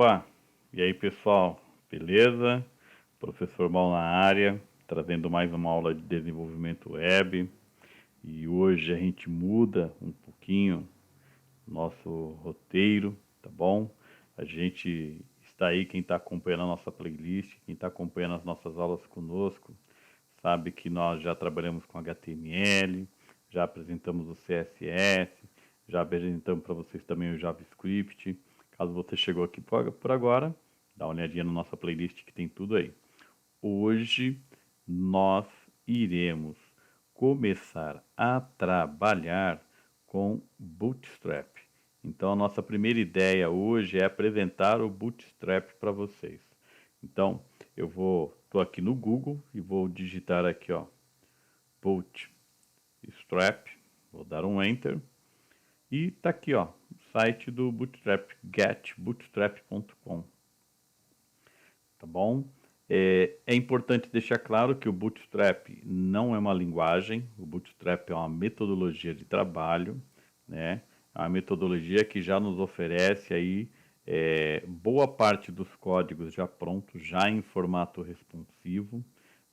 Opa! E aí, pessoal? Beleza? Professor Mal na área, trazendo mais uma aula de desenvolvimento web. E hoje a gente muda um pouquinho nosso roteiro, tá bom? A gente está aí, quem está acompanhando a nossa playlist, quem está acompanhando as nossas aulas conosco, sabe que nós já trabalhamos com HTML, já apresentamos o CSS, já apresentamos para vocês também o JavaScript. Caso você chegou aqui por agora, dá uma olhadinha na nossa playlist que tem tudo aí. Hoje nós iremos começar a trabalhar com Bootstrap. Então a nossa primeira ideia hoje é apresentar o Bootstrap para vocês. Então estou aqui no Google e vou digitar aqui, ó, Bootstrap, vou dar um Enter. E tá aqui, ó, o site do Bootstrap, getbootstrap.com. Tá bom? É importante deixar claro que o Bootstrap não é uma linguagem, o Bootstrap é uma metodologia de trabalho, né? É uma metodologia que já nos oferece aí boa parte dos códigos já prontos, já em formato responsivo.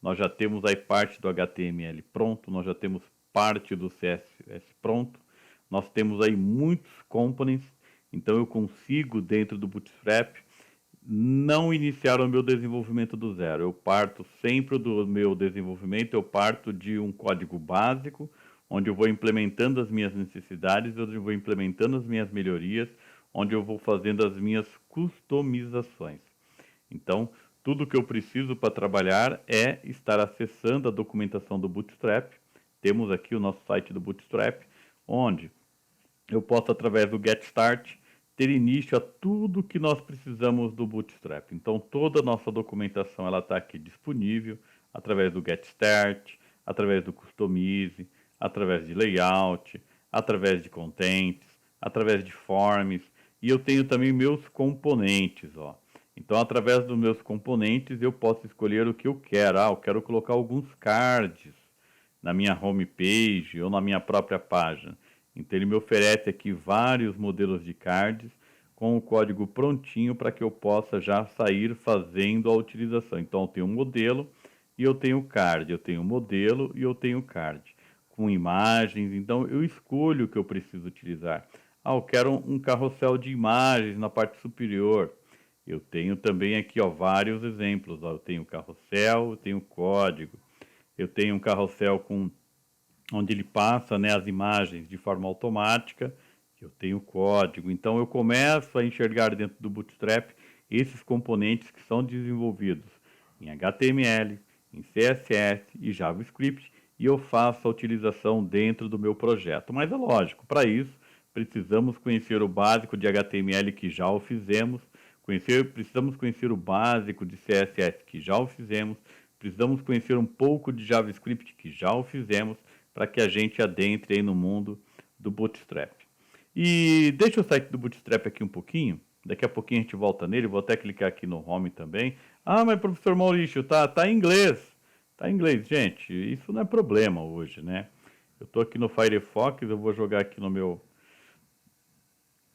Nós já temos aí parte do HTML pronto, nós já temos parte do CSS pronto, nós temos aí muitos components, então eu consigo dentro do Bootstrap não iniciar o meu desenvolvimento do zero. Eu parto sempre do meu desenvolvimento, eu parto de um código básico, onde eu vou implementando as minhas necessidades, onde eu vou implementando as minhas melhorias, onde eu vou fazendo as minhas customizações. Então, tudo que eu preciso para trabalhar é estar acessando a documentação do Bootstrap. Temos aqui o nosso site do Bootstrap, onde eu posso, através do Get Start, ter início a tudo que nós precisamos do Bootstrap. Então, toda a nossa documentação ela está aqui disponível, através do Get Start, através do Customize, através de Layout, através de Contents, através de Forms, e eu tenho também meus componentes, ó. Então, através dos meus componentes, eu posso escolher o que eu quero. Eu quero colocar alguns cards na minha homepage ou na minha própria página. Então ele me oferece aqui vários modelos de cards com o código prontinho para que eu possa já sair fazendo a utilização. Então eu tenho um modelo e eu tenho card, eu tenho modelo e eu tenho card com imagens. Então eu escolho o que eu preciso utilizar. Eu quero um carrossel de imagens na parte superior. Eu tenho também aqui, ó, vários exemplos. Ó, eu tenho carrossel, eu tenho código. Eu tenho um carrossel onde ele passa, né, as imagens de forma automática. Eu tenho código. Então eu começo a enxergar dentro do Bootstrap esses componentes que são desenvolvidos em HTML, em CSS e JavaScript, e eu faço a utilização dentro do meu projeto. Mas é lógico, para isso precisamos conhecer o básico de HTML que já o fizemos, precisamos conhecer o básico de CSS que já o fizemos, precisamos conhecer um pouco de JavaScript que já o fizemos, para que a gente adentre aí no mundo do Bootstrap. E deixa o site do Bootstrap aqui um pouquinho, daqui a pouquinho a gente volta nele, vou até clicar aqui no Home também. Ah, mas professor Maurício, tá em inglês. Tá em inglês, gente, isso não é problema hoje, né? Eu tô aqui no Firefox, eu vou jogar aqui no meu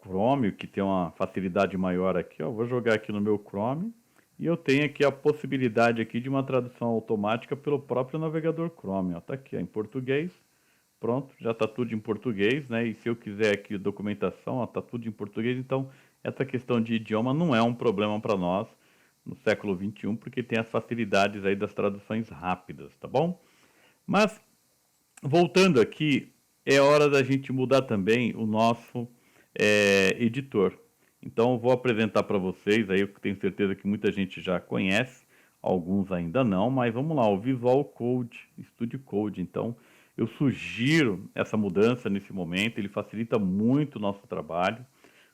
Chrome, que tem uma facilidade maior aqui, ó. Vou jogar aqui no meu Chrome e eu tenho aqui a possibilidade aqui de uma tradução automática pelo próprio navegador Chrome, ó. Tá aqui, ó, em português. Pronto, já está tudo em português, né? E se eu quiser aqui documentação, está tudo em português. Então, essa questão de idioma não é um problema para nós no século XXI, porque tem as facilidades aí das traduções rápidas, tá bom? Mas, voltando aqui, é hora da gente mudar também o nosso editor. Então, eu vou apresentar para vocês, aí eu tenho certeza que muita gente já conhece, alguns ainda não, mas vamos lá, o Visual Code, Studio Code. Então, eu sugiro essa mudança nesse momento, ele facilita muito o nosso trabalho,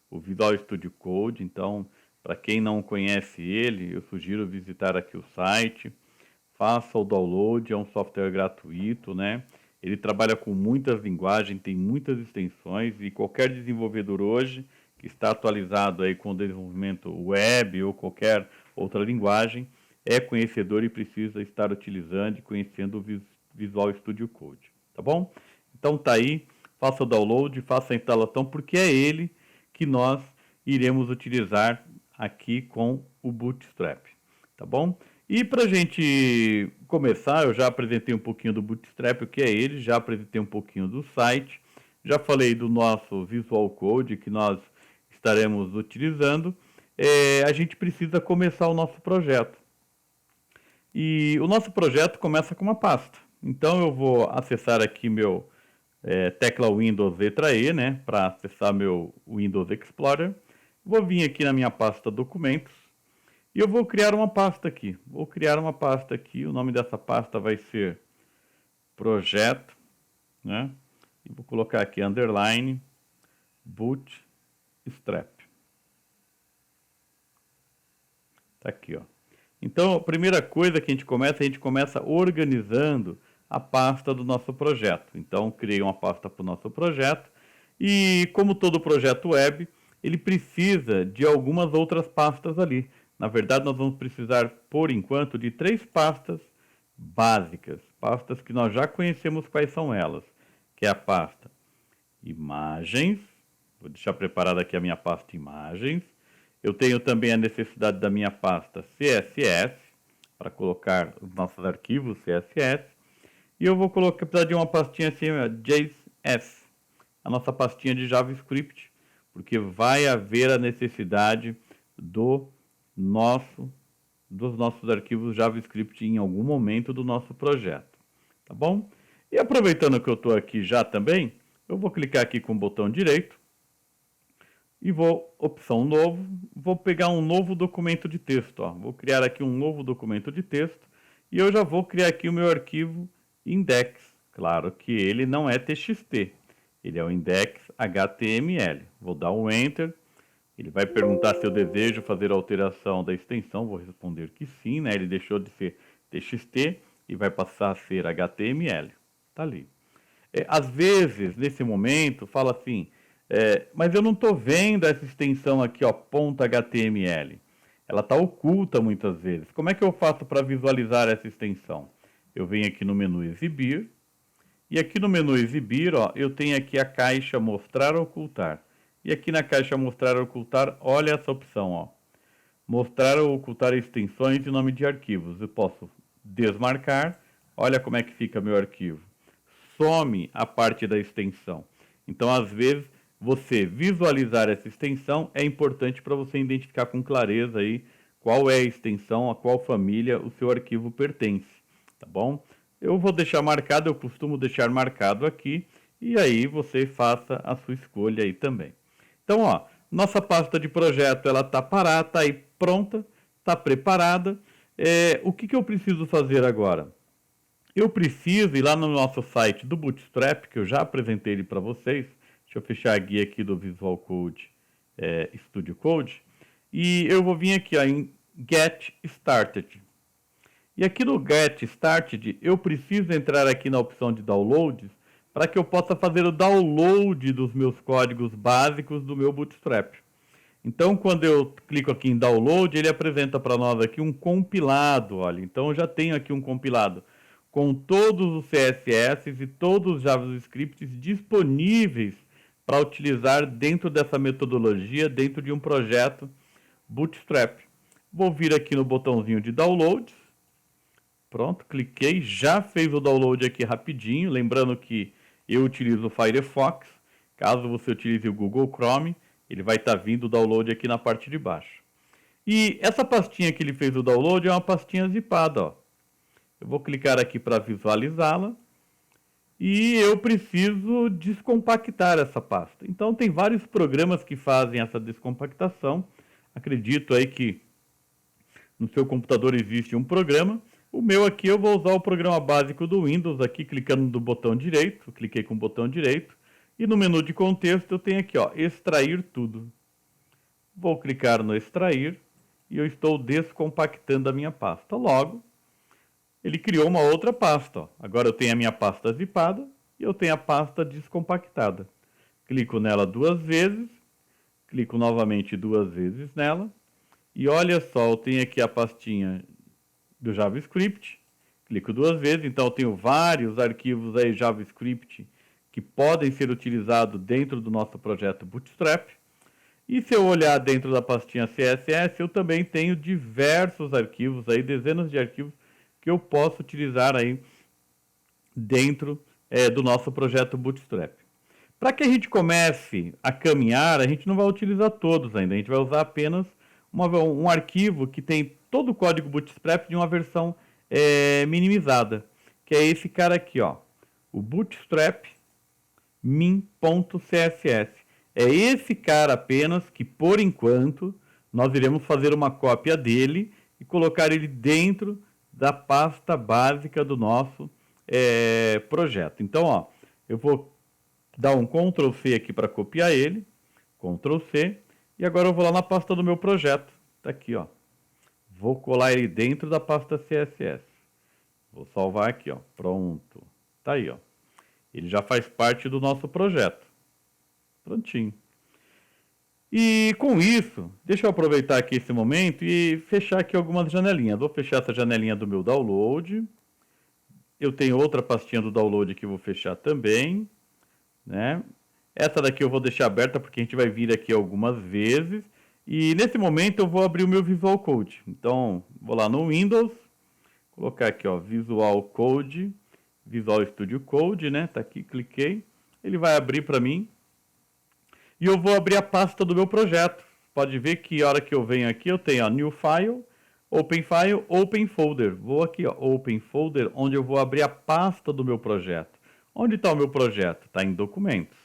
o Visual Studio Code. Então, para quem não conhece ele, eu sugiro visitar aqui o site, faça o download, é um software gratuito, né? Ele trabalha com muitas linguagens, tem muitas extensões e qualquer desenvolvedor hoje que está atualizado aí com o desenvolvimento web ou qualquer outra linguagem é conhecedor e precisa estar utilizando e conhecendo o Visual Studio Code, tá bom? Então tá aí, faça o download, faça a instalação, porque é ele que nós iremos utilizar aqui com o Bootstrap, tá bom? E para a gente começar, eu já apresentei um pouquinho do Bootstrap, o que é ele, já apresentei um pouquinho do site, já falei do nosso Visual Code que nós estaremos utilizando. A gente precisa começar o nosso projeto. E o nosso projeto começa com uma pasta. Então eu vou acessar aqui meu tecla Windows letra E, né, para acessar meu Windows Explorer. Vou vir aqui na minha pasta documentos e eu vou criar uma pasta aqui. Vou criar uma pasta aqui, o nome dessa pasta vai ser projeto, né? E vou colocar aqui underline Bootstrap. Tá aqui, ó. Então, a primeira coisa que a gente começa organizando a pasta do nosso projeto. Então, criei uma pasta para o nosso projeto e, como todo projeto web, ele precisa de algumas outras pastas ali. Na verdade, nós vamos precisar, por enquanto, de 3 pastas básicas, pastas que nós já conhecemos quais são elas, que é a pasta imagens. Vou deixar preparada aqui a minha pasta imagens. Eu tenho também a necessidade da minha pasta CSS, para colocar os nossos arquivos CSS. E eu vou precisar de uma pastinha assim, JS, a nossa pastinha de JavaScript, porque vai haver a necessidade dos nossos arquivos JavaScript em algum momento do nosso projeto, tá bom? E aproveitando que eu estou aqui já também, eu vou clicar aqui com o botão direito e opção novo, vou pegar um novo documento de texto, ó. Vou criar aqui um novo documento de texto e eu já vou criar aqui o meu arquivo index. Claro que ele não é TXT, ele é o index.html. Vou dar um Enter, ele vai perguntar se eu desejo fazer a alteração da extensão, vou responder que sim, né? Ele deixou de ser TXT e vai passar a ser HTML, tá ali. Às vezes, nesse momento, fala assim, mas eu não estou vendo essa extensão aqui, ó, .html. Ela está oculta muitas vezes. Como é que eu faço para visualizar essa extensão? Eu venho aqui no menu Exibir, e aqui no menu Exibir, ó, eu tenho aqui a caixa Mostrar ou Ocultar. E aqui na caixa Mostrar ou Ocultar, olha essa opção, ó. Mostrar ou ocultar extensões e nome de arquivos. Eu posso desmarcar, olha como é que fica meu arquivo. Some a parte da extensão. Então, às vezes, você visualizar essa extensão é importante para você identificar com clareza aí qual é a extensão, a qual família o seu arquivo pertence, tá bom? Eu vou deixar marcado, eu costumo deixar marcado aqui, e aí você faça a sua escolha aí também. Então, ó, nossa pasta de projeto, ela está parada, está aí pronta, está preparada. O que eu preciso fazer agora? Eu preciso ir lá no nosso site do Bootstrap, que eu já apresentei ele para vocês. Deixa eu fechar a guia aqui do Visual Code Studio Code. E eu vou vir aqui ó, em Get Started. E aqui no Get Started, eu preciso entrar aqui na opção de Downloads para que eu possa fazer o download dos meus códigos básicos do meu Bootstrap. Então, quando eu clico aqui em Download, ele apresenta para nós aqui um compilado. Olha, então eu já tenho aqui um compilado com todos os CSS e todos os JavaScripts disponíveis para utilizar dentro dessa metodologia, dentro de um projeto Bootstrap. Vou vir aqui no botãozinho de Downloads. Pronto, cliquei, já fez o download aqui rapidinho. Lembrando que eu utilizo o Firefox. Caso você utilize o Google Chrome, ele vai estar vindo o download aqui na parte de baixo. E essa pastinha que ele fez o download é uma pastinha zipada, ó. Eu vou clicar aqui para visualizá-la. E eu preciso descompactar essa pasta. Então tem vários programas que fazem essa descompactação. Acredito aí que no seu computador existe um programa. O meu aqui eu vou usar o programa básico do Windows, aqui clicando no botão direito, cliquei com o botão direito, e no menu de contexto eu tenho aqui, ó, extrair tudo. Vou clicar no extrair, e eu estou descompactando a minha pasta. Logo, ele criou uma outra pasta, ó. Agora eu tenho a minha pasta zipada, e eu tenho a pasta descompactada. Clico nela 2 vezes, clico novamente 2 vezes nela, e olha só, eu tenho aqui a pastinha do JavaScript, clico 2 vezes, então eu tenho vários arquivos aí JavaScript que podem ser utilizados dentro do nosso projeto Bootstrap. E se eu olhar dentro da pastinha CSS, eu também tenho diversos arquivos aí, dezenas de arquivos que eu posso utilizar aí dentro do nosso projeto Bootstrap. Para que a gente comece a caminhar, a gente não vai utilizar todos ainda, a gente vai usar apenas um arquivo que tem todo o código Bootstrap de uma versão minimizada, que é esse cara aqui, ó, o bootstrap min.css. É esse cara apenas que, por enquanto, nós iremos fazer uma cópia dele e colocar ele dentro da pasta básica do nosso projeto. Então, ó, eu vou dar um Ctrl C aqui para copiar ele, Ctrl C, e agora eu vou lá na pasta do meu projeto. Tá aqui, ó. Vou colar ele dentro da pasta CSS. Vou salvar aqui, ó. Pronto. Tá aí, ó. Ele já faz parte do nosso projeto. Prontinho. E com isso, deixa eu aproveitar aqui esse momento e fechar aqui algumas janelinhas. Vou fechar essa janelinha do meu download. Eu tenho outra pastinha do download que eu vou fechar também, né? Essa daqui eu vou deixar aberta porque a gente vai vir aqui algumas vezes. E nesse momento eu vou abrir o meu Visual Code. Então, vou lá no Windows, colocar aqui, ó, Visual Code, Visual Studio Code, né? Tá aqui, cliquei. Ele vai abrir para mim. E eu vou abrir a pasta do meu projeto. Pode ver que a hora que eu venho aqui, eu tenho, ó, New File, Open Folder. Vou aqui, ó, Open Folder, onde eu vou abrir a pasta do meu projeto. Onde está o meu projeto? Está em Documentos.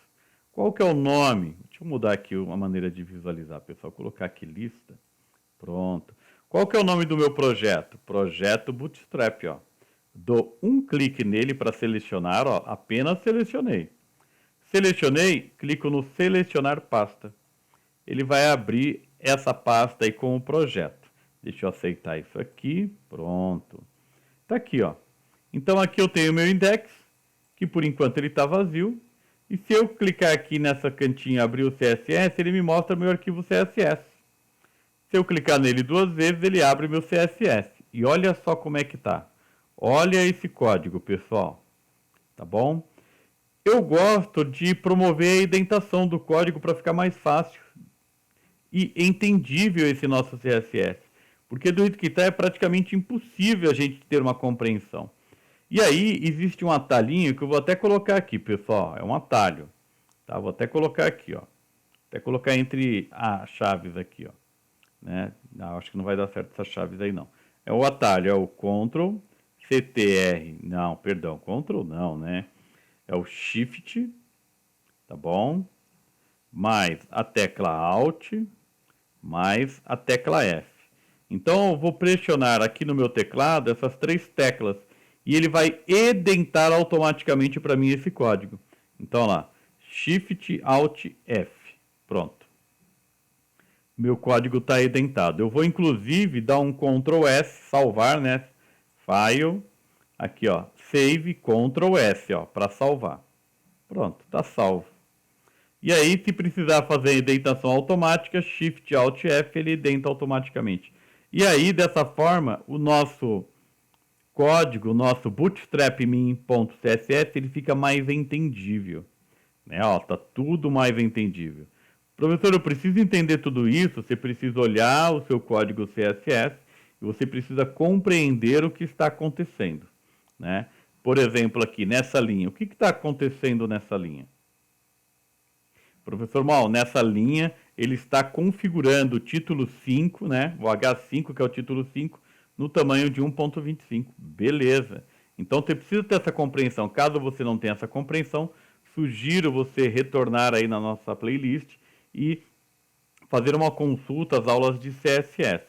Qual que é o nome? Deixa eu mudar aqui uma maneira de visualizar, pessoal. Colocar aqui lista. Pronto. Qual que é o nome do meu projeto? Projeto Bootstrap, ó. Dou um clique nele para selecionar, ó. Apenas selecionei. Selecionei, clico no Selecionar Pasta. Ele vai abrir essa pasta aí com o projeto. Deixa eu aceitar isso aqui. Pronto. Tá aqui, ó. Então aqui eu tenho o meu index, que por enquanto ele está vazio. E se eu clicar aqui nessa cantinha abrir o CSS, ele me mostra meu arquivo CSS. Se eu clicar nele duas vezes, ele abre meu CSS. E olha só como é que tá. Olha esse código, pessoal. Tá bom? Eu gosto de promover a indentação do código para ficar mais fácil e entendível esse nosso CSS. Porque do jeito que está é praticamente impossível a gente ter uma compreensão. E aí existe um atalhinho que eu vou até colocar aqui, pessoal. É um atalho. Tá? Vou até colocar aqui, ó. Até colocar entre as chaves aqui, ó. Né? Não, acho que não vai dar certo essas chaves aí, não. É o atalho, é o Ctrl, CTR. Não, perdão, Ctrl não, né? É o Shift, tá bom? Mais a tecla Alt, mais a tecla F. Então, eu vou pressionar aqui no meu teclado essas três teclas e ele vai edentar automaticamente para mim esse código. Então, lá, Shift, Alt, F. Pronto. Meu código está edentado. Eu vou, inclusive, dar um Ctrl S, salvar, né? File, aqui, ó, Save, Ctrl S, ó, para salvar. Pronto, está salvo. E aí, se precisar fazer a indentação automática, Shift, Alt, F, ele identa automaticamente. E aí, dessa forma, o nosso código, o nosso bootstrap min.css, ele fica mais entendível. Né? Ó, tá tudo mais entendível. Professor, eu preciso entender tudo isso, você precisa olhar o seu código CSS e você precisa compreender o que está acontecendo. Né? Por exemplo, aqui nessa linha, o que está acontecendo nessa linha? Professor Mal, nessa linha ele está configurando o título 5, né? O H5, que é o título 5, no tamanho de 1.25. Beleza. Então você precisa ter essa compreensão. Caso você não tenha essa compreensão, sugiro você retornar aí na nossa playlist e fazer uma consulta às aulas de CSS.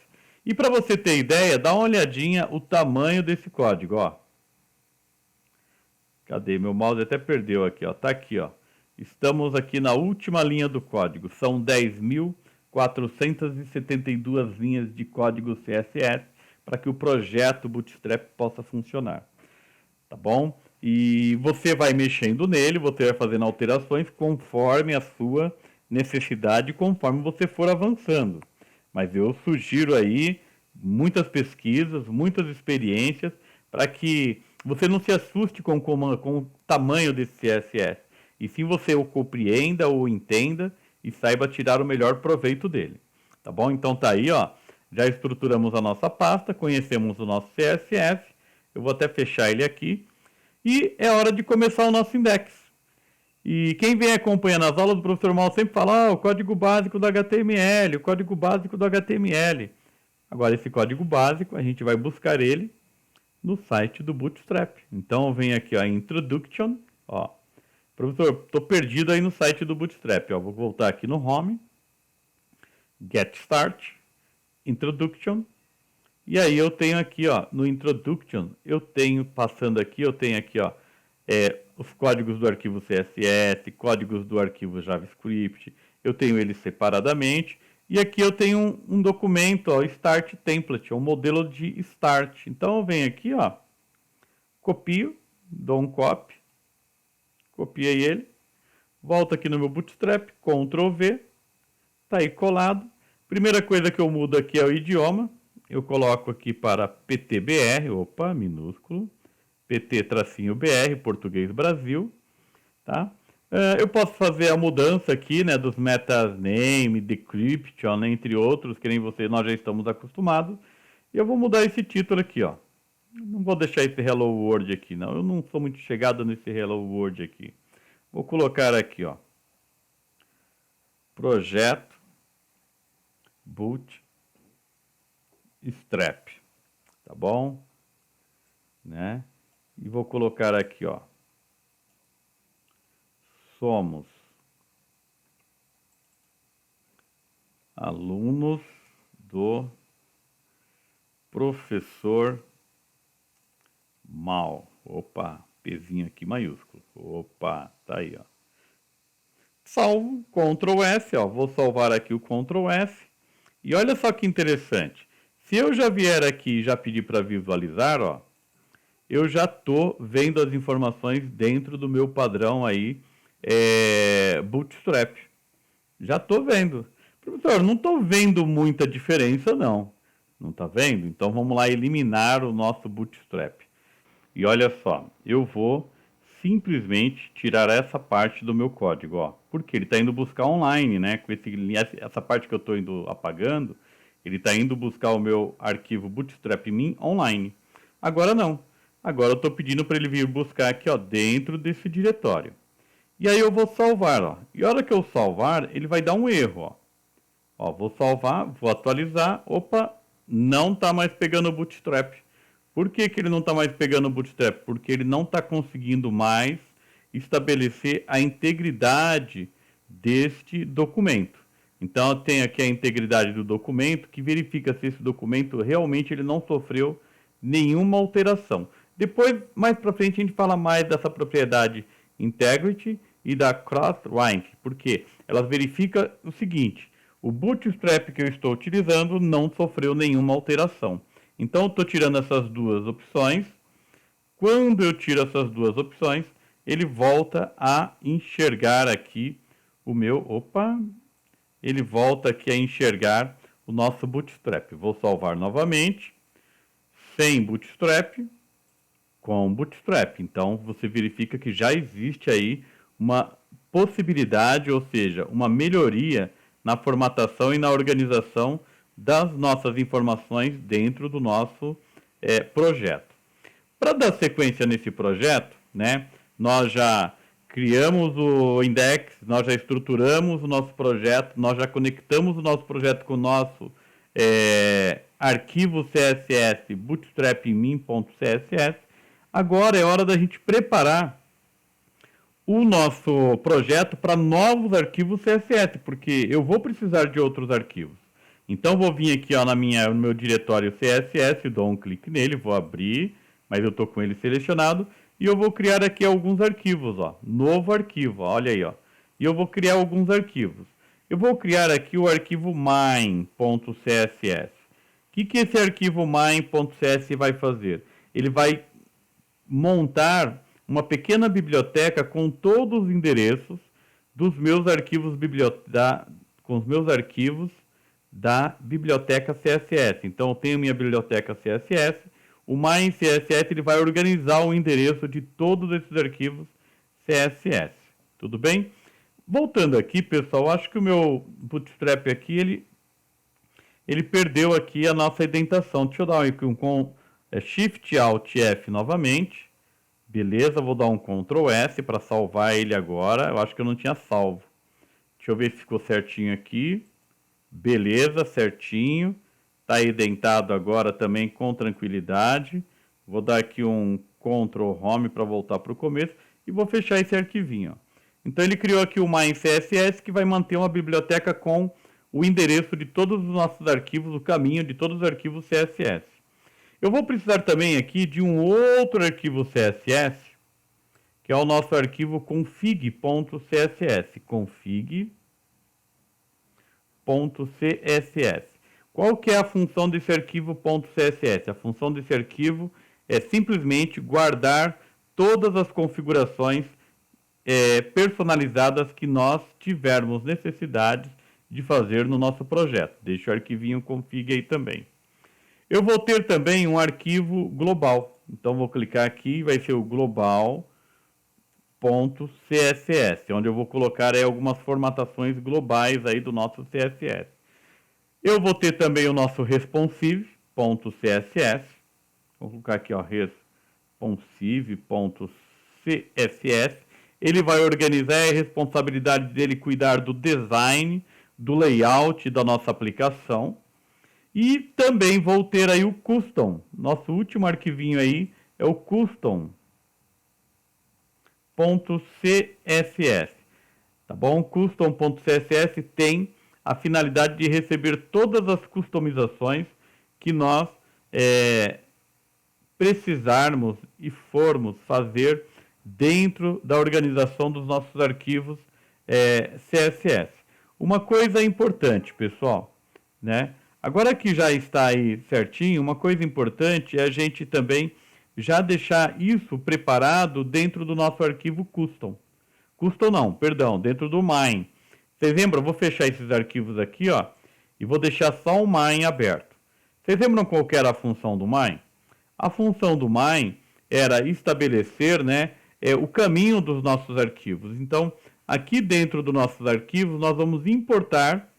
E para você ter ideia, dá uma olhadinha o tamanho desse código, ó. Cadê? Meu mouse até perdeu aqui, ó. Tá aqui, ó. Estamos aqui na última linha do código. São 10.472 linhas de código CSS para que o projeto Bootstrap possa funcionar. Tá bom? E você vai mexendo nele, você vai fazendo alterações conforme a sua necessidade, conforme você for avançando. Mas eu sugiro aí muitas pesquisas, muitas experiências, para que você não se assuste com o tamanho desse CSS. E sim você o compreenda ou entenda e saiba tirar o melhor proveito dele. Tá bom? Então tá aí, ó. Já estruturamos a nossa pasta, conhecemos o nosso CSS. Eu vou até fechar ele aqui. E é hora de começar o nosso index. E quem vem acompanhando as aulas do professor Mal sempre fala, o código básico do HTML, o código básico do HTML. Agora, esse código básico, a gente vai buscar ele no site do Bootstrap. Então, vem aqui, ó, Introduction, ó. Professor, estou perdido aí no site do Bootstrap, ó. Vou voltar aqui no Home, Get Start, Introduction, e aí eu tenho aqui, ó, no Introduction, eu tenho aqui, ó, os códigos do arquivo CSS, códigos do arquivo JavaScript, eu tenho eles separadamente, e aqui eu tenho um documento, ó, Start Template, um modelo de Start. Então eu venho aqui, ó, copio, dou um copy, copiei ele, volto aqui no meu Bootstrap, Ctrl V, tá aí colado. Primeira coisa que eu mudo aqui é o idioma, eu coloco aqui para PTBR, opa, minúsculo, PT-BR, Português Brasil, tá? Eu posso fazer a mudança aqui, né, dos metas name, decryption, né, entre outros, que nem nós já estamos acostumados. E eu vou mudar esse título aqui, ó. Não vou deixar esse Hello World aqui, não. Eu não sou muito chegado nesse Hello World aqui. Vou colocar aqui, ó. Projeto Bootstrap, tá bom? Né? E vou colocar aqui, ó. Somos alunos do professor Mal. Opa, pezinho aqui maiúsculo. Opa, tá aí, ó. Salvo, Ctrl S, ó. Vou salvar aqui o Ctrl S. E olha só que interessante. Se eu já vier aqui e já pedir para visualizar, ó, eu já estou vendo as informações dentro do meu padrão aí, Bootstrap. Já estou vendo. Professor, não estou vendo muita diferença, não. Não está vendo? Então vamos lá eliminar o nosso Bootstrap. E olha só, eu vou simplesmente tirar essa parte do meu código, ó. Porque ele está indo buscar online, né? Com essa parte que eu estou indo apagando, ele está indo buscar o meu arquivo Bootstrap min online. Agora não. Agora eu estou pedindo para ele vir buscar aqui, ó, dentro desse diretório. E aí eu vou salvar, ó. E a hora que eu salvar, ele vai dar um erro, ó. Ó, vou salvar, vou atualizar. Opa, não está mais pegando o Bootstrap. Por que ele não está mais pegando o Bootstrap? Porque ele não está conseguindo mais estabelecer a integridade deste documento. Então, eu tenho aqui a integridade do documento, que verifica se esse documento realmente ele não sofreu nenhuma alteração. Depois, mais para frente, a gente fala mais dessa propriedade integrity e da cross-rank, porque ela verifica o seguinte: o Bootstrap que eu estou utilizando não sofreu nenhuma alteração. Então, eu estou tirando essas duas opções. Quando eu tiro essas duas opções, ele volta a enxergar aqui o meu... Opa! Ele volta aqui a enxergar o nosso Bootstrap. Vou salvar novamente. Sem Bootstrap, com Bootstrap. Então, você verifica que já existe aí uma possibilidade, ou seja, uma melhoria na formatação e na organização das nossas informações dentro do nosso projeto. Para dar sequência nesse projeto, né, nós já criamos o index, nós já estruturamos o nosso projeto, nós já conectamos o nosso projeto com o nosso arquivo CSS bootstrapmin.css. Agora é hora da gente preparar o nosso projeto para novos arquivos CSS, porque eu vou precisar de outros arquivos. Então, vou vir aqui, ó, no meu diretório CSS, dou um clique nele, vou abrir, mas eu estou com ele selecionado, e eu vou criar aqui alguns arquivos, ó, novo arquivo, ó, olha aí, ó, e eu vou criar alguns arquivos. Eu vou criar aqui o arquivo mine.css. O que esse arquivo mine.css vai fazer? Ele vai montar uma pequena biblioteca com todos os endereços dos meus arquivos com os meus arquivos da biblioteca CSS. Então, eu tenho minha biblioteca CSS, o mine.css ele vai organizar o endereço de todos esses arquivos CSS. Tudo bem? Voltando aqui, pessoal, acho que o meu Bootstrap aqui, ele perdeu aqui a nossa indentação. Deixa eu dar um Shift Alt F novamente. Beleza, vou dar um Ctrl S para salvar ele agora. Eu acho que eu não tinha salvo. Deixa eu ver se ficou certinho aqui. Beleza, certinho. Está indentado agora também com tranquilidade. Vou dar aqui um Ctrl Home para voltar para o começo. E vou fechar esse arquivinho. Ó. Então ele criou aqui o MyCSS, que vai manter uma biblioteca com o endereço de todos os nossos arquivos, o caminho de todos os arquivos CSS. Eu vou precisar também aqui de um outro arquivo CSS, que é o nosso arquivo config.css. Config.css. Qual que é a função desse arquivo .css? A função desse arquivo é simplesmente guardar todas as configurações personalizadas que nós tivermos necessidade de fazer no nosso projeto. Deixa o arquivinho config aí também. Eu vou ter também um arquivo global. Então, vou clicar aqui, vai ser o global.css, onde eu vou colocar algumas formatações globais aí do nosso CSS. Eu vou ter também o nosso responsive.css. Vou colocar aqui, ó, responsive.css. Ele vai organizar, é a responsabilidade dele cuidar do design, do layout da nossa aplicação. E também vou ter aí o custom. Nosso último arquivinho aí é o custom.css. Tá bom? Custom.css tem a finalidade de receber todas as customizações que nós precisarmos e formos fazer dentro da organização dos nossos arquivos CSS. Uma coisa importante, pessoal, né? Agora que já está aí certinho, uma coisa importante é a gente também já deixar isso preparado dentro do nosso arquivo custom. Custom não, perdão, dentro do main. Vocês lembram? Eu vou fechar esses arquivos aqui, ó, e vou deixar só o main aberto. Vocês lembram qual que era a função do main? A função do main era estabelecer, né, o caminho dos nossos arquivos. Então, aqui dentro dos nossos arquivos, nós vamos importar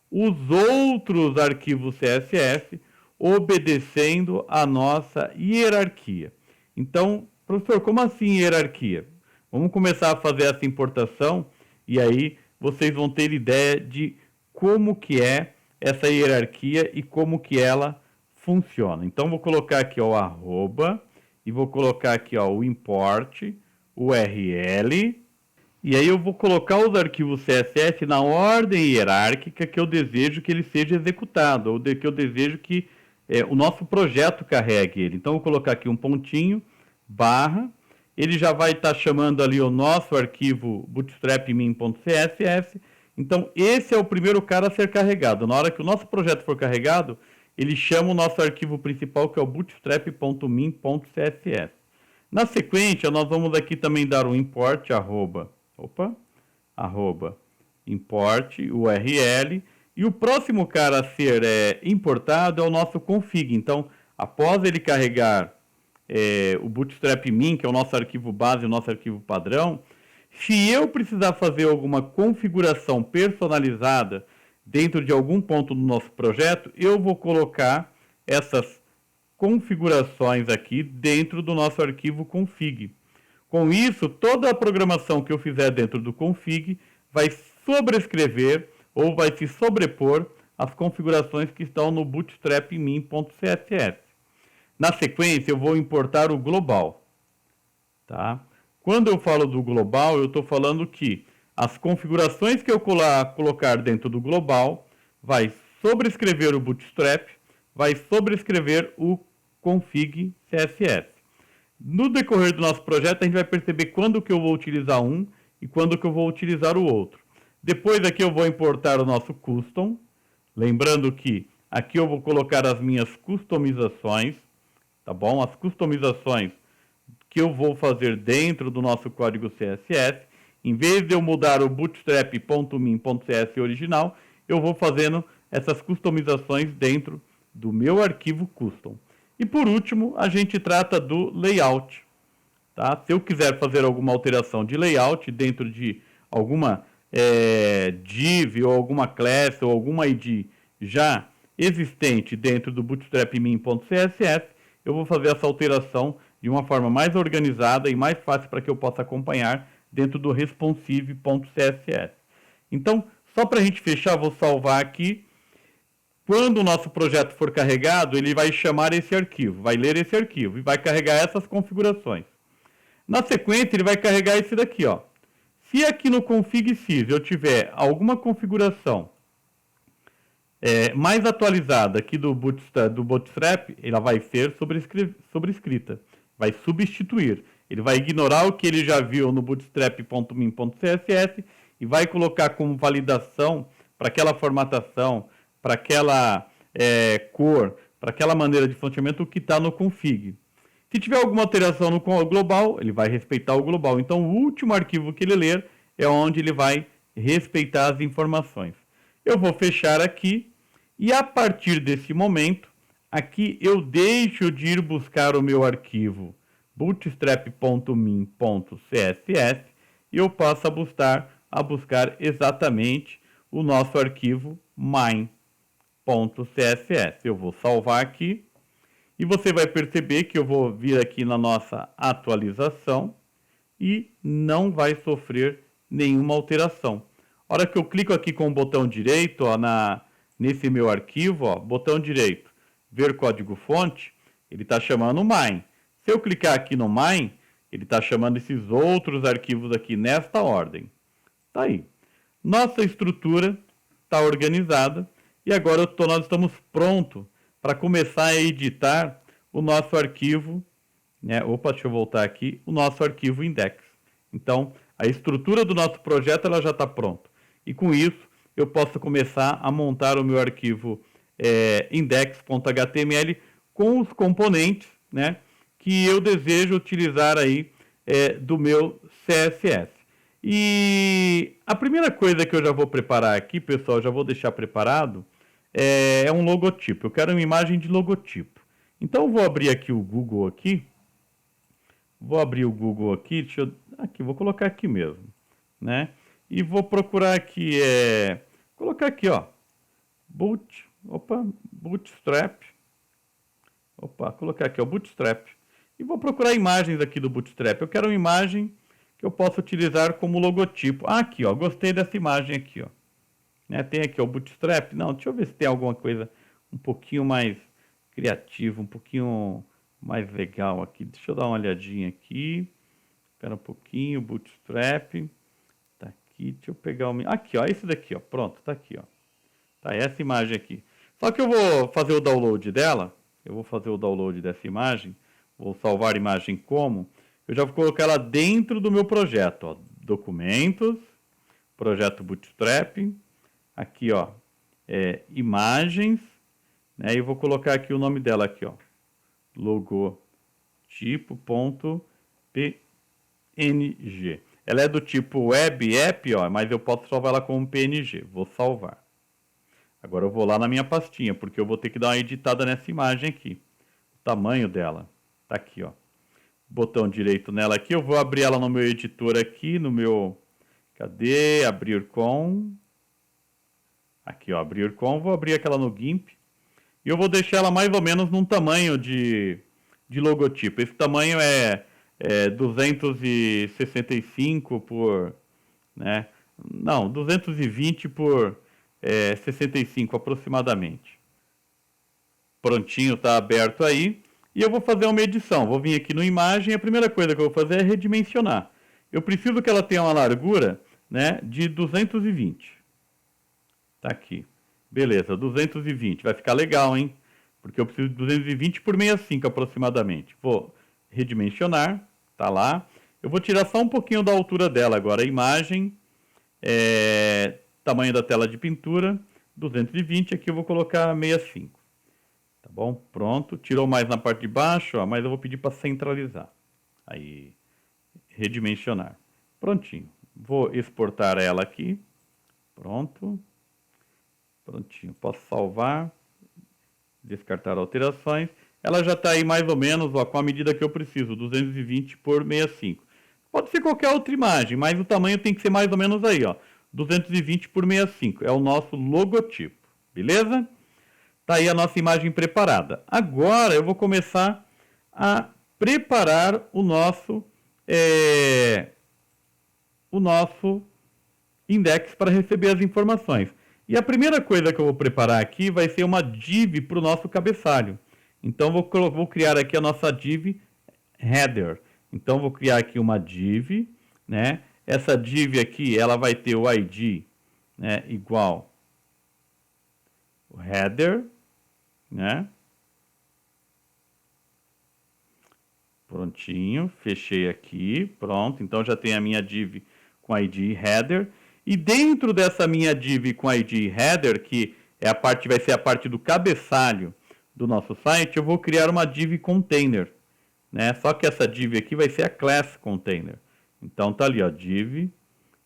os outros arquivos CSS obedecendo a nossa hierarquia. Então, professor, como assim hierarquia? Vamos começar a fazer essa importação e aí vocês vão ter ideia de como que é essa hierarquia e como que ela funciona. Então, vou colocar aqui ó, o arroba e vou colocar aqui ó, o import URL. E aí eu vou colocar os arquivos CSS na ordem hierárquica que eu desejo que ele seja executado, ou que eu desejo que o nosso projeto carregue ele. Então, eu vou colocar aqui um pontinho, barra, ele já vai estar chamando ali o nosso arquivo bootstrap.min.css. Então, esse é o primeiro cara a ser carregado. Na hora que o nosso projeto for carregado, ele chama o nosso arquivo principal, que é o bootstrap.min.css. Na sequência, nós vamos aqui também dar um import, arroba import URL, e o próximo cara a ser importado é o nosso config. Então, após ele carregar o Bootstrap Min, que é o nosso arquivo base, o nosso arquivo padrão, se eu precisar fazer alguma configuração personalizada dentro de algum ponto do nosso projeto, eu vou colocar essas configurações aqui dentro do nosso arquivo config. Com isso, toda a programação que eu fizer dentro do config vai sobrescrever ou vai se sobrepor às configurações que estão no bootstrap.min.css. Na sequência, eu vou importar o global. Tá? Quando eu falo do global, eu estou falando que as configurações que eu colocar dentro do global vai sobrescrever o bootstrap, vai sobrescrever o config CSS. No decorrer do nosso projeto, a gente vai perceber quando que eu vou utilizar um e quando que eu vou utilizar o outro. Depois aqui eu vou importar o nosso custom. Lembrando que aqui eu vou colocar as minhas customizações, tá bom? As customizações que eu vou fazer dentro do nosso código CSS. Em vez de eu mudar o bootstrap.min.css original, eu vou fazendo essas customizações dentro do meu arquivo custom. E por último, a gente trata do layout. Tá? Se eu quiser fazer alguma alteração de layout dentro de alguma div ou alguma class ou alguma ID já existente dentro do bootstrap min.css, eu vou fazer essa alteração de uma forma mais organizada e mais fácil para que eu possa acompanhar dentro do responsive.css. Então, só para a gente fechar, vou salvar aqui. Quando o nosso projeto for carregado, ele vai chamar esse arquivo, vai ler esse arquivo e vai carregar essas configurações. Na sequência, ele vai carregar esse daqui, ó. Se aqui no config.sys eu tiver alguma configuração mais atualizada aqui do Bootstrap, ela vai ser sobrescrita, vai substituir. Ele vai ignorar o que ele já viu no bootstrap.min.css e vai colocar como validação para aquela formatação, para aquela cor, para aquela maneira de funcionamento o que está no config. Se tiver alguma alteração no global, ele vai respeitar o global. Então, o último arquivo que ele ler é onde ele vai respeitar as informações. Eu vou fechar aqui e a partir desse momento, aqui eu deixo de ir buscar o meu arquivo bootstrap.min.css e eu passo a buscar exatamente o nosso arquivo main.css. Eu vou salvar aqui e você vai perceber que eu vou vir aqui na nossa atualização e não vai sofrer nenhuma alteração. A hora que eu clico aqui com o botão direito, ó, nesse meu arquivo, ó, botão direito, ver código-fonte, ele está chamando main. Se eu clicar aqui no main, ele está chamando esses outros arquivos aqui nesta ordem. Tá aí. Nossa estrutura está organizada e agora nós estamos prontos para começar a editar o nosso arquivo, né? Opa, deixa eu voltar aqui, o nosso arquivo index. Então, a estrutura do nosso projeto ela já está pronta. E com isso, eu posso começar a montar o meu arquivo index.html com os componentes, né, que eu desejo utilizar aí do meu CSS. E a primeira coisa que eu já vou preparar aqui, pessoal, já vou deixar preparado, é um logotipo. Eu quero uma imagem de logotipo. Então, eu vou abrir aqui o Google aqui. Vou abrir o Google aqui. Vou colocar aqui mesmo, né? E vou procurar aqui, colocar aqui, ó, Bootstrap. Colocar aqui, ó, Bootstrap. E vou procurar imagens aqui do Bootstrap. Eu quero uma imagem que eu possa utilizar como logotipo. Aqui, ó, gostei dessa imagem aqui, ó. Tem aqui o Bootstrap. Não, deixa eu ver se tem alguma coisa um pouquinho mais criativa, um pouquinho mais legal aqui. Deixa eu dar uma olhadinha aqui. Espera um pouquinho, Bootstrap. Tá aqui, deixa eu pegar o... Aqui, ó, esse daqui, ó. Pronto, tá aqui, ó. Tá, essa imagem aqui. Só que eu vou fazer o download dela. Eu vou fazer o download dessa imagem. Vou salvar a imagem como. Eu já vou colocar ela dentro do meu projeto, ó. Documentos, projeto Bootstrap. Aqui, ó, imagens, né? E eu vou colocar aqui o nome dela aqui, ó, logotipo.png. Ela é do tipo web app, ó, mas eu posso salvar ela como PNG. Vou salvar. Agora eu vou lá na minha pastinha, porque eu vou ter que dar uma editada nessa imagem aqui. O tamanho dela tá aqui, ó. Botão direito nela aqui, eu vou abrir ela no meu editor aqui, no meu... Cadê? Abrir com... Aqui, ó, abrir com, vou abrir aquela no GIMP. E eu vou deixar ela mais ou menos num tamanho de logotipo. Esse tamanho é 265 por... né? Não, 220 por 65 aproximadamente. Prontinho, tá aberto aí. E eu vou fazer uma edição. Vou vir aqui no imagem. A primeira coisa que eu vou fazer é redimensionar. Eu preciso que ela tenha uma largura, né, de 220. Tá aqui. Beleza, 220. Vai ficar legal, hein? Porque eu preciso de 220 por 65 aproximadamente. Vou redimensionar. Tá lá. Eu vou tirar só um pouquinho da altura dela agora. A imagem, tamanho da tela de pintura, 220. Aqui eu vou colocar 65. Tá bom? Pronto. Tirou mais na parte de baixo, ó, mas eu vou pedir para centralizar. Aí, redimensionar. Prontinho. Vou exportar ela aqui. Pronto. Prontinho, posso salvar, descartar alterações. Ela já está aí mais ou menos, ó, com a medida que eu preciso, 220 por 65. Pode ser qualquer outra imagem, mas o tamanho tem que ser mais ou menos aí, ó, 220 por 65. É o nosso logotipo, beleza? Tá aí a nossa imagem preparada. Agora eu vou começar a preparar o nosso index para receber as informações. E a primeira coisa que eu vou preparar aqui vai ser uma div para o nosso cabeçalho. Então, vou criar aqui a nossa div header. Então, vou criar aqui uma div, né? Essa div aqui, ela vai ter o ID, né, igual o header, né? Prontinho, fechei aqui, pronto. Então, já tem a minha div com ID header. E dentro dessa minha div com ID header, que é a parte, vai ser a parte do cabeçalho do nosso site, eu vou criar uma div container, né? Só que essa div aqui vai ser a class container. Então tá ali, ó, div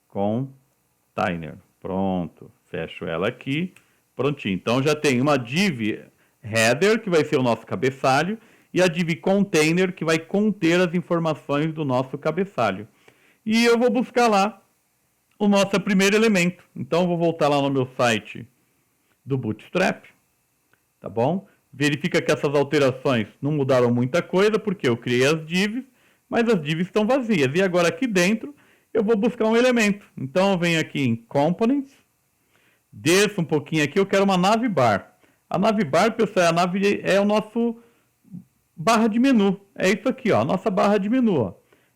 container. Pronto, fecho ela aqui, prontinho. Então já tem uma div header, que vai ser o nosso cabeçalho, e a div container, que vai conter as informações do nosso cabeçalho. E eu vou buscar lá o nosso primeiro elemento. Então, eu vou voltar lá no meu site do Bootstrap, tá bom? Verifica que essas alterações não mudaram muita coisa, porque eu criei as divs, mas as divs estão vazias. E agora aqui dentro, eu vou buscar um elemento. Então, eu venho aqui em Components, desço um pouquinho aqui, eu quero uma navbar. A navbar, pessoal, é o nosso barra de menu. É isso aqui, ó, a nossa barra de menu, ó.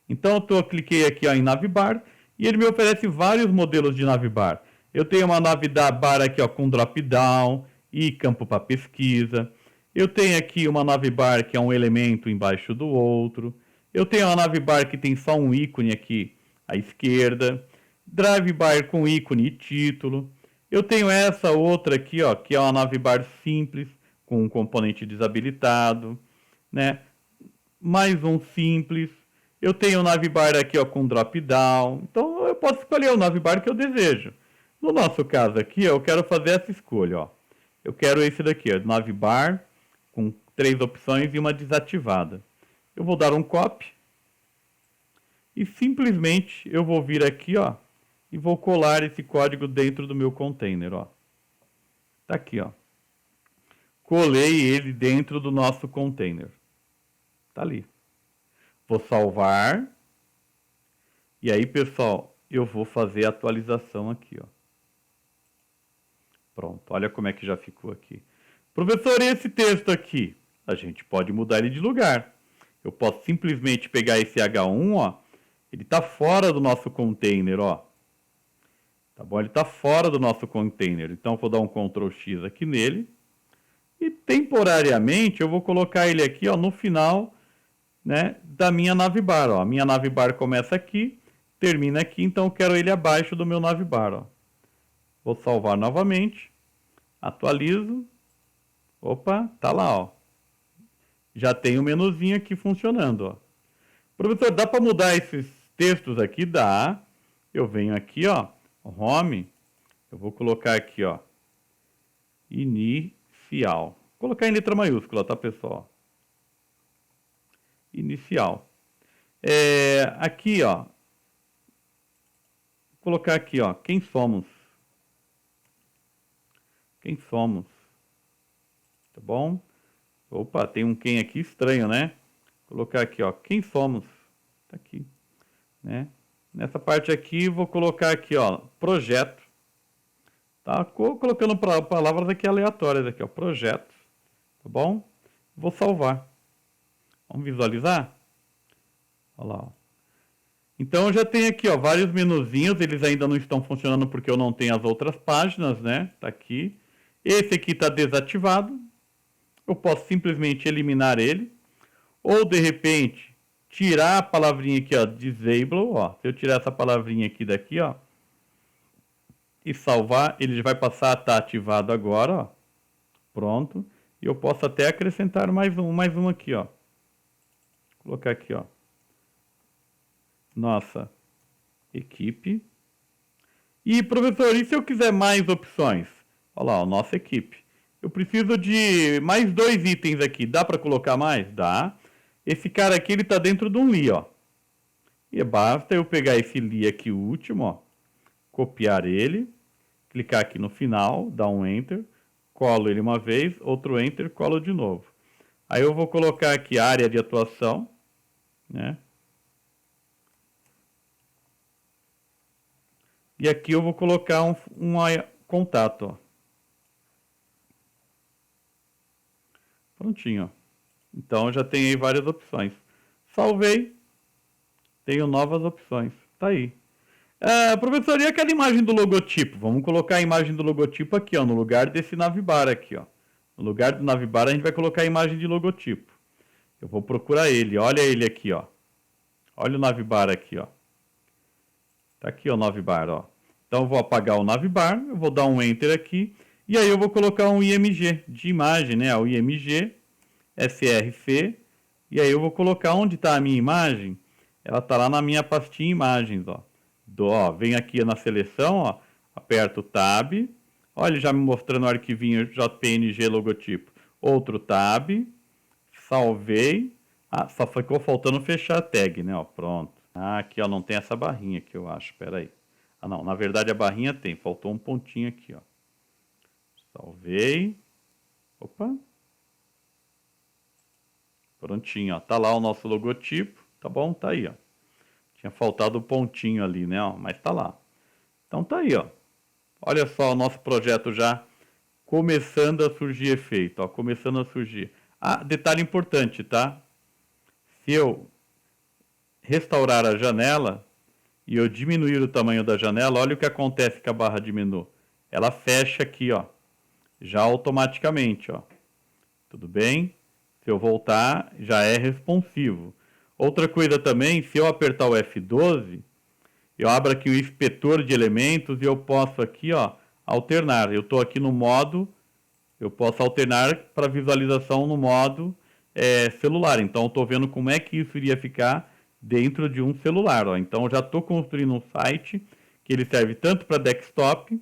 Então, eu cliquei aqui, ó, em navbar, e ele me oferece vários modelos de navbar. Eu tenho uma navbar aqui, ó, com drop-down e campo para pesquisa. Eu tenho aqui uma navbar que é um elemento embaixo do outro. Eu tenho uma navbar que tem só um ícone aqui à esquerda. Drivebar com ícone e título. Eu tenho essa outra aqui, ó, que é uma navbar simples, com um componente desabilitado, né? Mais um simples. Eu tenho o navbar aqui, ó, com drop-down. Então, eu posso escolher o navbar que eu desejo. No nosso caso aqui, eu quero fazer essa escolha, ó. Eu quero esse daqui, ó, navbar, com 3 opções e uma desativada. Eu vou dar um copy. E simplesmente eu vou vir aqui, ó, e vou colar esse código dentro do meu container, ó. Tá aqui, ó. Colei ele dentro do nosso container. Tá ali. Vou salvar. E aí, pessoal, eu vou fazer a atualização aqui, ó. Pronto, olha como é que já ficou aqui. Professor, esse texto aqui, a gente pode mudar ele de lugar. Eu posso simplesmente pegar esse H1, ó. Ele está fora do nosso container, ó. Tá bom? Ele está fora do nosso container. Então, eu vou dar um Ctrl X aqui nele. E, temporariamente, eu vou colocar ele aqui, ó, no final, né, da minha navbar, ó. A minha navbar começa aqui, termina aqui, então eu quero ele abaixo do meu navbar, ó. Vou salvar novamente, atualizo, opa, tá lá, ó. Já tem o menuzinho aqui funcionando, ó. Professor, dá para mudar esses textos aqui? Dá. Eu venho aqui, ó, home, eu vou colocar aqui, ó, inicial. Vou colocar em letra maiúscula, tá, pessoal? Inicial. Aqui, ó, vou colocar aqui, ó, quem somos? Quem somos? Tá bom? Opa, tem um quem aqui estranho, né? Vou colocar aqui, ó, quem somos? Tá aqui, né? Nessa parte aqui, vou colocar aqui, ó, projeto. Tá? Colocando palavras aqui aleatórias aqui, ó, projeto. Tá bom? Vou salvar. Vamos visualizar? Olha lá, ó. Então, eu já tenho aqui, ó, vários menuzinhos. Eles ainda não estão funcionando porque eu não tenho as outras páginas, né? Tá aqui. Esse aqui está desativado. Eu posso simplesmente eliminar ele. Ou, de repente, tirar a palavrinha aqui, ó, disable, ó. Se eu tirar essa palavrinha aqui daqui, ó, e salvar, ele vai passar a estar ativado agora, ó. Pronto. E eu posso até acrescentar mais um aqui, ó. Vou colocar aqui, ó. Nossa equipe. E, professor, e se eu quiser mais opções? Olha lá, ó, nossa equipe. Eu preciso de mais 2 itens aqui. Dá para colocar mais? Dá. Esse cara aqui, ele está dentro de um li, ó. E basta eu pegar esse li aqui, o último, ó. copiar ele, clicar aqui no final, dar um Enter, colo ele uma vez, outro Enter, colo de novo. Aí eu vou colocar aqui a área de atuação, né? E aqui eu vou colocar um contato, ó. Prontinho, ó. Então já tem aí várias opções. Salvei, tenho novas opções. Tá aí. Professor, e aquela imagem do logotipo? Vamos colocar a imagem do logotipo aqui, ó, no lugar desse navbar aqui, ó. No lugar do navbar a gente vai colocar a imagem de logotipo. Eu vou procurar ele, olha ele aqui, ó. Olha o navbar aqui, ó. Tá aqui ó, o navbar, ó. Então eu vou apagar o navbar, eu vou dar um Enter aqui, e aí eu vou colocar um IMG de imagem, né? O IMG, SRC, e aí eu vou colocar onde está a minha imagem. Ela está lá na minha pastinha imagens, ó. Vem aqui na seleção, ó, aperto o Tab, olha ele já me mostrando o arquivinho JPNG logotipo. Outro Tab, salvei, só ficou faltando fechar a tag, né, ó, pronto. Aqui, ó, não tem essa barrinha aqui, eu acho, espera aí. Não, na verdade a barrinha tem, faltou um pontinho aqui, ó. Salvei, opa. Prontinho, ó, tá lá o nosso logotipo, tá bom? Tá aí, ó. Tinha faltado o pontinho ali, né, ó, mas tá lá. Então tá aí, ó. Olha só o nosso projeto já começando a surgir efeito, ó, começando a surgir. Detalhe importante, tá? Se eu restaurar a janela e eu diminuir o tamanho da janela, olha o que acontece com a barra de menu. Ela fecha aqui, ó, já automaticamente, ó. Tudo bem? Se eu voltar, já é responsivo. Outra coisa também, se eu apertar o F12, eu abro aqui o inspetor de elementos e eu posso aqui, ó, alternar. Eu estou aqui no modo, eu posso alternar para visualização no modo celular. Então, eu estou vendo como é que isso iria ficar dentro de um celular. Ó. Então, eu já estou construindo um site que ele serve tanto para desktop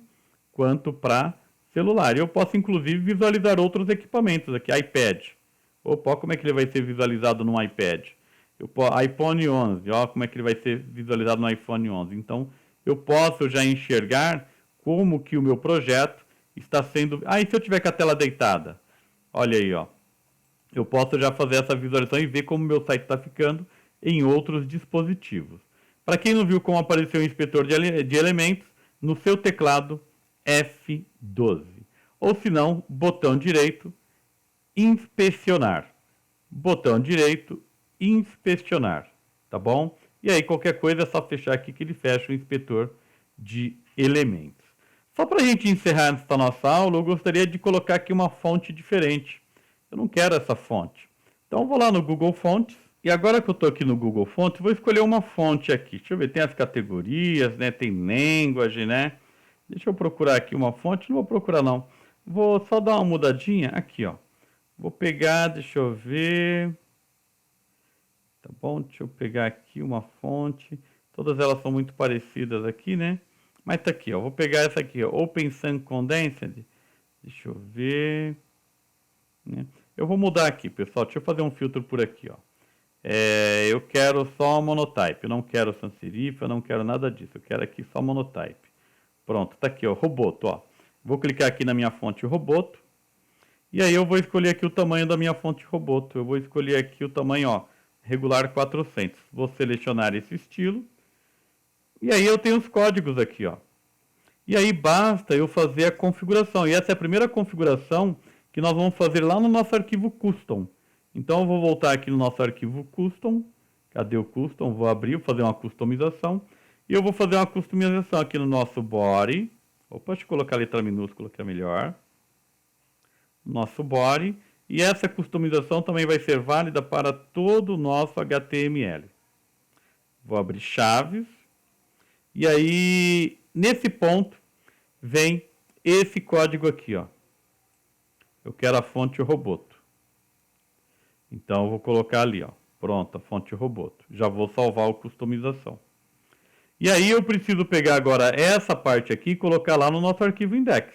quanto para celular. Eu posso, inclusive, visualizar outros equipamentos aqui, iPad. Opa, como é que ele vai ser visualizado no iPad? iPhone 11, ó, como é que ele vai ser visualizado no iPhone 11. Então, eu posso já enxergar como que o meu projeto está sendo... e se eu tiver com a tela deitada? Olha aí, ó. Eu posso já fazer essa visualização e ver como o meu site está ficando em outros dispositivos. Para quem não viu como apareceu o inspetor de elementos, no seu teclado F12. Ou se não, botão direito, inspecionar. Botão direito, inspecionar. Tá bom? E aí, qualquer coisa é só fechar aqui que ele fecha o inspetor de elementos. Só para a gente encerrar essa nossa aula, eu gostaria de colocar aqui uma fonte diferente. Eu não quero essa fonte. Então, eu vou lá no Google Fontes. E agora que eu estou aqui no Google Fontes, vou escolher uma fonte aqui. Deixa eu ver, tem as categorias, né? Tem language, né? Deixa eu procurar aqui uma fonte. Não vou procurar, não. Vou só dar uma mudadinha. Aqui, ó. Vou pegar, deixa eu ver. Tá bom? Deixa eu pegar aqui uma fonte. Todas elas são muito parecidas aqui, né? Mas tá aqui, ó. Vou pegar essa aqui, ó. Open Sun Condensed. Deixa eu ver. Né? Eu vou mudar aqui, pessoal. Deixa eu fazer um filtro por aqui, ó. Eu quero só monotype. Eu não quero sans serif, eu não quero nada disso. Eu quero aqui só monotype. Pronto, tá aqui, ó. Roboto, ó. Vou clicar aqui na minha fonte Roboto. E aí eu vou escolher aqui o tamanho da minha fonte Roboto. Eu vou escolher aqui o tamanho, ó, regular 400. Vou selecionar esse estilo. E aí eu tenho os códigos aqui, ó. E aí basta eu fazer a configuração. E essa é a primeira configuração que nós vamos fazer lá no nosso arquivo custom. Então eu vou voltar aqui no nosso arquivo custom. Cadê o custom? Vou abrir, vou fazer uma customização. E eu vou fazer uma customização aqui no nosso body. Opa, deixa eu colocar a letra minúscula que é melhor. Nosso body. E essa customização também vai ser válida para todo o nosso HTML. Vou abrir chaves. E aí, nesse ponto, vem esse código aqui, ó. Eu quero a fonte Roboto. Então, eu vou colocar ali, ó. Pronto, a fonte Roboto. Já vou salvar o customização. E aí, eu preciso pegar agora essa parte aqui e colocar lá no nosso arquivo index.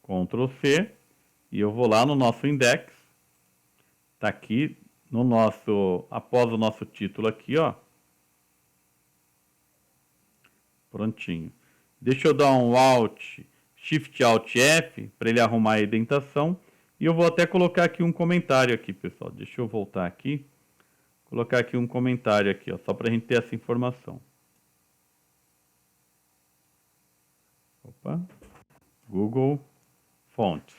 Ctrl C. E eu vou lá no nosso index. Tá aqui no nosso, após o nosso título aqui, ó. Prontinho. Deixa eu dar um Alt, Shift Alt F para ele arrumar a indentação. E eu vou até colocar aqui um comentário aqui, pessoal. Deixa eu voltar aqui. Colocar aqui um comentário aqui, ó, só para a gente ter essa informação. Opa. Google Fontes.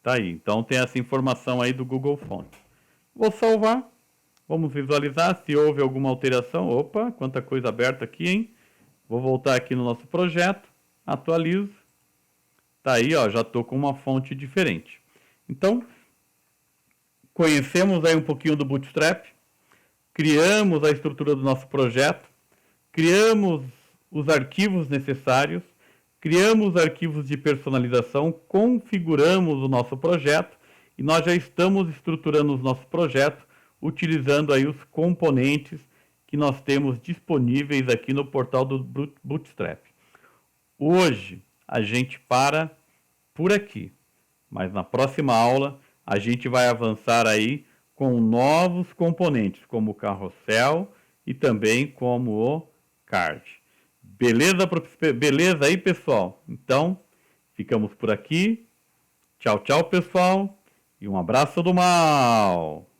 Tá aí. Então tem essa informação aí do Google Fontes. Vou salvar. Vamos visualizar se houve alguma alteração. Opa, quanta coisa aberta aqui, hein? Vou voltar aqui no nosso projeto. Atualizo. Tá aí, ó, já estou com uma fonte diferente. Então, conhecemos aí um pouquinho do Bootstrap. Criamos a estrutura do nosso projeto. Criamos os arquivos necessários. Criamos arquivos de personalização, configuramos o nosso projeto e nós já estamos estruturando o nosso projeto utilizando aí os componentes que nós temos disponíveis aqui no portal do Bootstrap. Hoje a gente para por aqui, mas na próxima aula a gente vai avançar aí com novos componentes, como o carrossel e também como o card. Beleza aí, pessoal? Então, ficamos por aqui. Tchau, tchau, pessoal. E um abraço do mal.